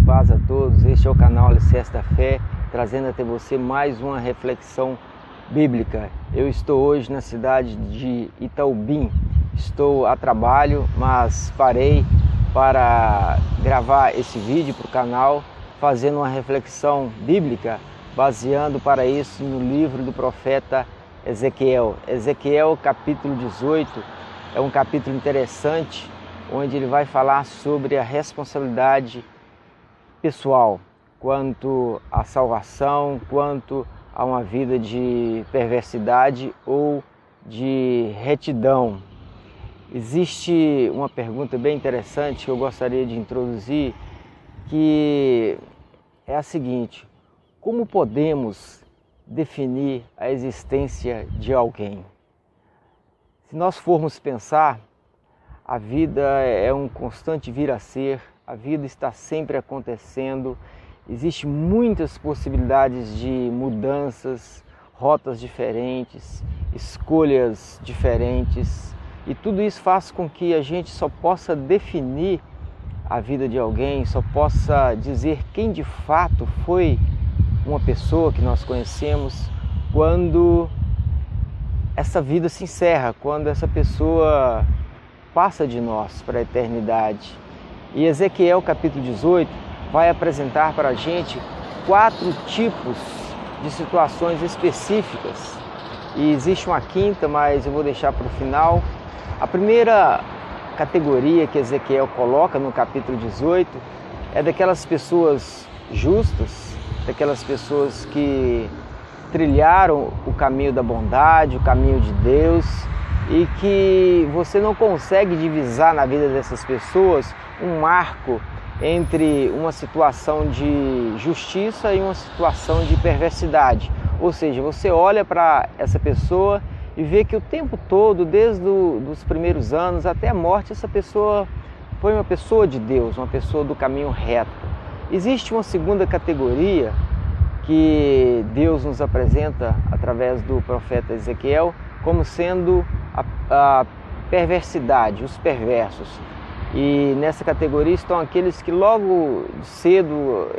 paz a todos. Este é o canal Alicerce da Fé, trazendo até você mais uma reflexão bíblica. Eu estou hoje na cidade de Itaubim. Estou a trabalho, mas parei para gravar esse vídeo para o canal, fazendo uma reflexão bíblica, baseando para isso no livro do profeta Ezequiel. Ezequiel capítulo 18 é um capítulo interessante, onde ele vai falar sobre a responsabilidade pessoal quanto à salvação, quanto a uma vida de perversidade ou de retidão. Existe uma pergunta bem interessante que eu gostaria de introduzir, que é a seguinte: como podemos definir a existência de alguém? Se nós formos pensar, a vida é um constante vir a ser, a vida está sempre acontecendo, existem muitas possibilidades de mudanças, rotas diferentes, escolhas diferentes, e tudo isso faz com que a gente só possa definir a vida de alguém, só possa dizer quem de fato foi uma pessoa que nós conhecemos quando essa vida se encerra, quando essa pessoa passa de nós para a eternidade. E Ezequiel capítulo 18 vai apresentar para a gente 4 tipos de situações específicas. E existe uma quinta, mas eu vou deixar para o final. A primeira categoria que Ezequiel coloca no capítulo 18 é daquelas pessoas justas, daquelas pessoas que trilharam o caminho da bondade, o caminho de Deus, e que você não consegue divisar na vida dessas pessoas um marco entre uma situação de justiça e uma situação de perversidade. Ou seja, você olha para essa pessoa e vê que o tempo todo, desde os primeiros anos até a morte, essa pessoa foi uma pessoa de Deus, uma pessoa do caminho reto. Existe uma segunda categoria que Deus nos apresenta através do profeta Ezequiel como sendo a perversidade, os perversos. E nessa categoria estão aqueles que logo cedo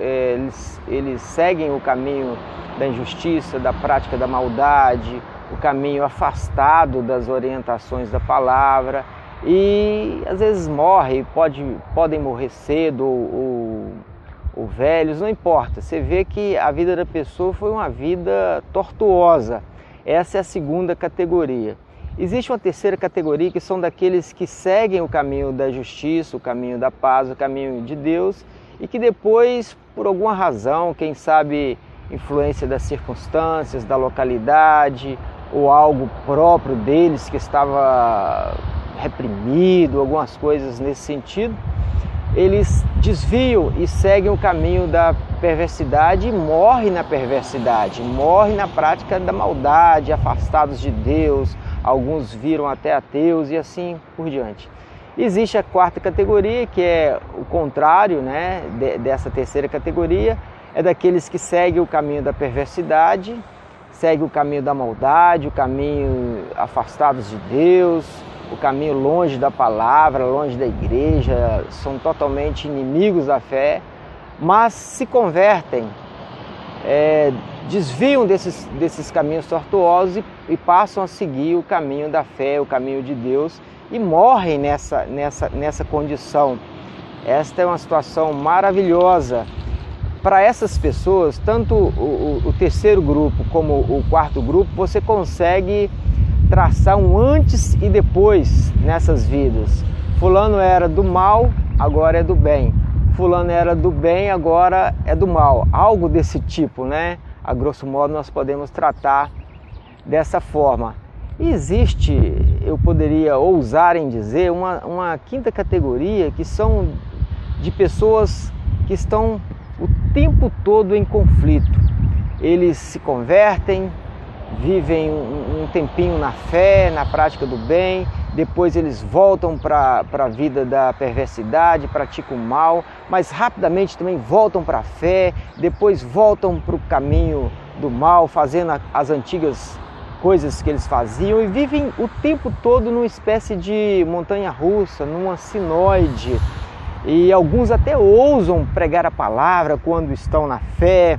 eles seguem o caminho da injustiça, da prática da maldade, o caminho afastado das orientações da palavra, e às vezes morrem, podem morrer cedo ou velhos, não importa. Você vê que a vida da pessoa foi uma vida tortuosa. Essa é a segunda categoria. Existe uma terceira categoria, que são daqueles que seguem o caminho da justiça, o caminho da paz, o caminho de Deus, e que depois, por alguma razão, quem sabe influência das circunstâncias, da localidade, ou algo próprio deles que estava reprimido, algumas coisas nesse sentido, eles desviam e seguem o caminho da perversidade e morrem na perversidade, morrem na prática da maldade, afastados de Deus, alguns viram até ateus e assim por diante. Existe a quarta categoria, que é o contrário, né, dessa terceira categoria, é daqueles que seguem o caminho da perversidade, seguem o caminho da maldade, o caminho afastados de Deus, o caminho longe da palavra, longe da igreja, são totalmente inimigos da fé, mas se convertem, desviam desses caminhos tortuosos e passam a seguir o caminho da fé, o caminho de Deus, e morrem nessa condição. Esta é uma situação maravilhosa. Para essas pessoas, tanto o terceiro grupo como o quarto grupo, você consegue traçar um antes e depois nessas vidas. Fulano era do mal, agora é do bem. Fulano era do bem, agora é do mal. Algo desse tipo, né? A grosso modo nós podemos tratar dessa forma. E existe, eu poderia ousar em dizer, uma quinta categoria, que são de pessoas que estão o tempo todo em conflito. Eles se convertem, vivem um tempinho na fé, na prática do bem, depois eles voltam para a vida da perversidade, praticam o mal, mas rapidamente também voltam para a fé, depois voltam para o caminho do mal, fazendo as antigas coisas que eles faziam, e vivem o tempo todo numa espécie de montanha-russa, numa sinoide. e alguns até ousam pregar a palavra quando estão na fé,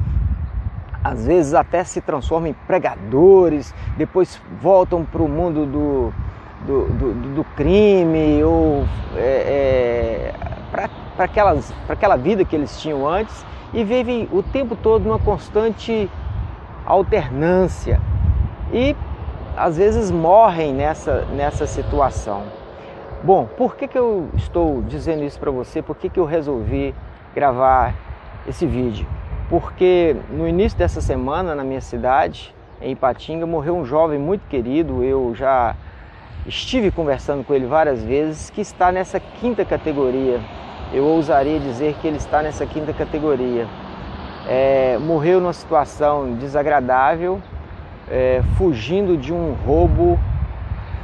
às vezes até se transformam em pregadores, depois voltam para o mundo do crime ou para aquela vida que eles tinham antes e vivem o tempo todo numa constante alternância e às vezes morrem nessa situação. Bom, por que eu estou dizendo isso para você? Por que eu resolvi gravar esse vídeo? Porque no início dessa semana, na minha cidade, em Ipatinga, morreu um jovem muito querido. Eu já estive conversando com ele várias vezes, que está nessa quinta categoria. Eu ousaria dizer que ele está nessa quinta categoria. Morreu numa situação desagradável, fugindo de um roubo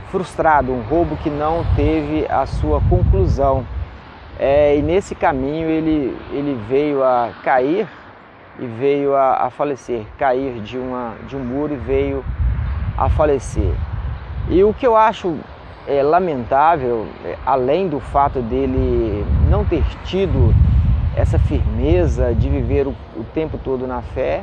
frustrado, um roubo que não teve a sua conclusão. E nesse caminho ele veio a cair e veio a falecer, cair de um muro e veio a falecer. E o que eu acho lamentável, além do fato dele não ter tido essa firmeza de viver o tempo todo na fé,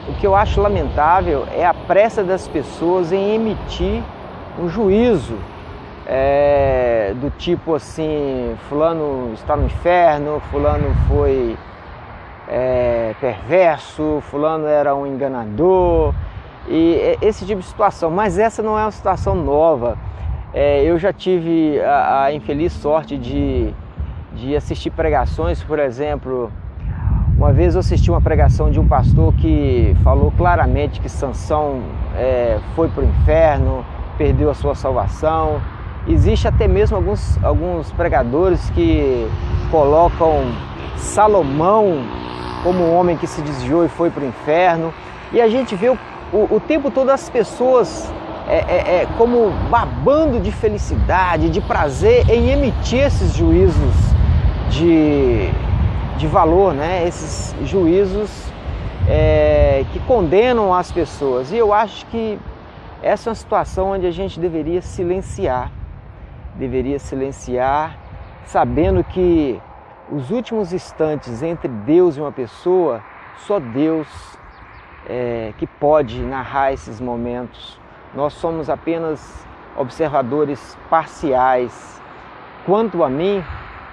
o que eu acho lamentável é a pressa das pessoas em emitir um juízo do tipo assim, fulano está no inferno, fulano foi perverso, fulano era um enganador, e esse tipo de situação. Mas essa não é uma situação nova. Eu já tive a infeliz sorte de assistir pregações, por exemplo. Uma vez eu assisti uma pregação de um pastor que falou claramente que Sansão foi para o inferno, perdeu a sua salvação. Existe até mesmo alguns pregadores que colocam Salomão como um homem que se desviou e foi para o inferno. E a gente vê o tempo todo as pessoas como babando de felicidade, de prazer em emitir esses juízos de valor, né? Esses juízos que condenam as pessoas. E eu acho que essa é uma situação onde a gente deveria silenciar, sabendo que os últimos instantes entre Deus e uma pessoa, só Deus que pode narrar esses momentos. Nós somos apenas observadores parciais. Quanto a mim,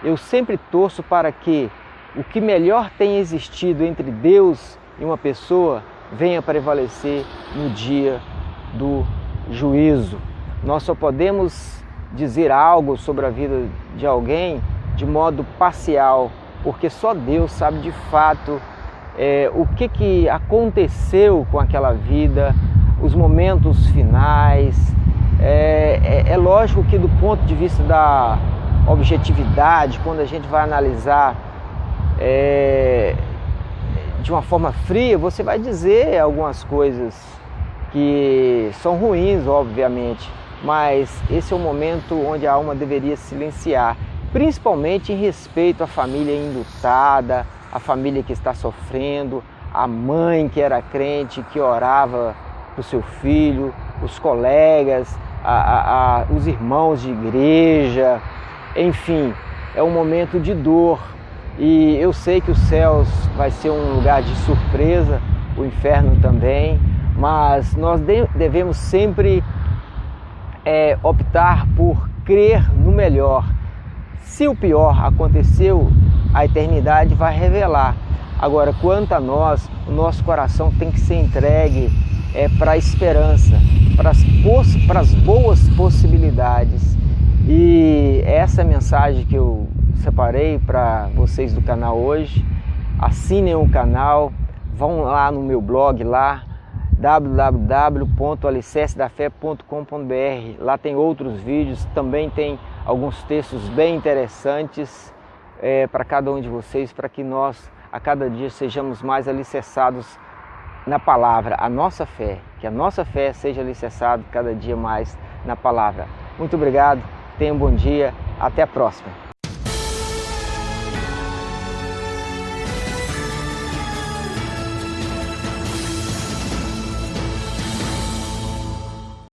eu sempre torço para que o que melhor tem existido entre Deus e uma pessoa venha prevalecer no dia do juízo. Nós só podemos dizer algo sobre a vida de alguém de modo parcial, porque só Deus sabe de fato o que aconteceu com aquela vida, os momentos finais. É lógico que do ponto de vista da objetividade, quando a gente vai analisar de uma forma fria, você vai dizer algumas coisas que são ruins, obviamente, mas esse é o momento onde a alma deveria silenciar, principalmente em respeito à família enlutada, a família que está sofrendo, a mãe que era crente, que orava para o seu filho, os colegas, os irmãos de igreja, enfim, é um momento de dor. E eu sei que os céus vai ser um lugar de surpresa, o inferno também, mas nós devemos sempre optar por crer no melhor. Se o pior aconteceu, a eternidade vai revelar. Agora, quanto a nós, o nosso coração tem que ser entregue para a esperança, para as boas possibilidades. E essa é a mensagem que eu separei para vocês do canal hoje. Assinem o canal, vão lá no meu blog lá, www.alicercedafé.com.br. Lá tem outros vídeos, também tem alguns textos bem interessantes para cada um de vocês, para que nós a cada dia sejamos mais alicerçados na palavra, a nossa fé, que a nossa fé seja alicerçada cada dia mais na palavra. Muito obrigado, tenham um bom dia, até a próxima.